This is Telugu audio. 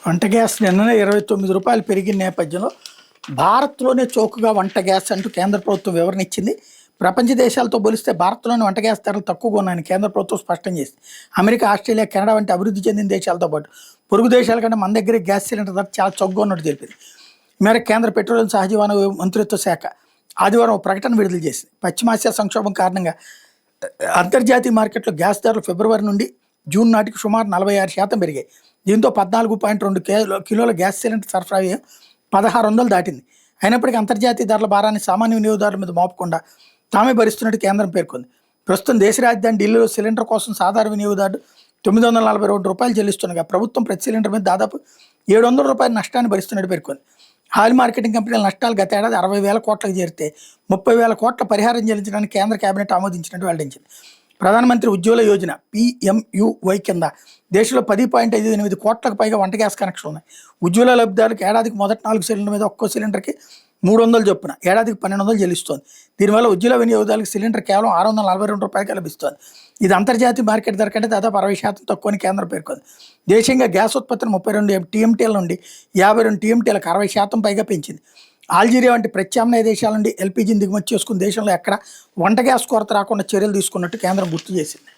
వంట గ్యాస్ నిన్ననే రూ. 29 పెరిగిన నేపథ్యంలో భారత్లోనే చౌకగా వంట గ్యాస్ అంటూ కేంద్ర ప్రభుత్వం వివరణ ఇచ్చింది. ప్రపంచ దేశాలతో పోలిస్తే భారత్లోని వంట గ్యాస్ ధరలు తక్కువగా ఉన్నాయని కేంద్ర ప్రభుత్వం స్పష్టం చేసింది. అమెరికా, ఆస్ట్రేలియా, కెనడా వంటి అభివృద్ధి చెందిన దేశాలతో పాటు పొరుగు దేశాల కంటే మన దగ్గర గ్యాస్ సిలిండర్ ధర చాలా చౌకగా ఉన్నట్టు తెలిపింది. ఈ మేరకు కేంద్ర పెట్రోలియం సహజ వనరుల మంత్రిత్వ శాఖ ఆదివారం ఒక ప్రకటన విడుదల చేసింది. పశ్చిమాసియా సంక్షోభం కారణంగా అంతర్జాతీయ మార్కెట్లో గ్యాస్ ధరలు ఫిబ్రవరి నుండి జూన్ నాటికి సుమారు 46% పెరిగాయి. దీంతో 14.2 కిలోల గ్యాస్ సిలిండర్ సరఫరా వ్యయం 1600 దాటింది. అయినప్పటికీ అంతర్జాతీయ ధరల భారాన్ని సామాన్య వినియోగదారుల మీద మోపకుండా తామే భరిస్తున్నట్టు కేంద్రం పేర్కొంది. ప్రస్తుతం దేశ రాజధాని ఢిల్లీలో సిలిండర్ కోసం సాధారణ వినియోగదారుడు రూ. 942 చెల్లిస్తుండగా ప్రభుత్వం ప్రతి సిలిండర్ మీద దాదాపు రూ. 700 నష్టాన్ని భరిస్తున్నట్టు పేర్కొంది. ఆయిల్ మార్కెటింగ్ కంపెనీల నష్టాలు గత ఏడాది 60,000 కోట్లకు చేరితే 30,000 కోట్ల పరిహారం చెల్లించడానికి కేంద్ర కేబినెట్ ఆమోదించినట్టు వెల్లడించింది. ప్రధానమంత్రి ఉజ్వల యోజన PMUY కింద దేశంలో 10.58 కోట్లకు పైగా వంట గ్యాస్ కనెక్షన్ ఉన్నాయి. ఉజ్వల లబ్ధిదారులకు ఏడాదికి మొదటి 4 సిలిండర్ మీద ఒక్కో సిలిండర్కి 300 చొప్పున ఏడాదికి 1200 చెల్లిస్తోంది. దీనివల్ల ఉజ్వల వినియోగదారులకు సిలిండర్ కేవలం రూ. 642 లభిస్తోంది. ఇది అంతర్జాతీయ మార్కెట్ ధర కంటే దాదాపు 60% తక్కువని కేంద్రం పేర్కొంది. దేశంగా గ్యాస్ ఉత్పత్తిని 32 TMTల నుండి 52 TMTలకు 60% పైగా పెంచింది. అల్జీరియా వంటి ప్రత్యామ్నాయ దేశాల నుండి LPGని దిగుమతి చేసుకుని దేశంలో ఎక్కడ వంట గ్యాస్ కొరత రాకుండా చర్యలు తీసుకున్నట్టు కేంద్రం గుర్తు చేసింది.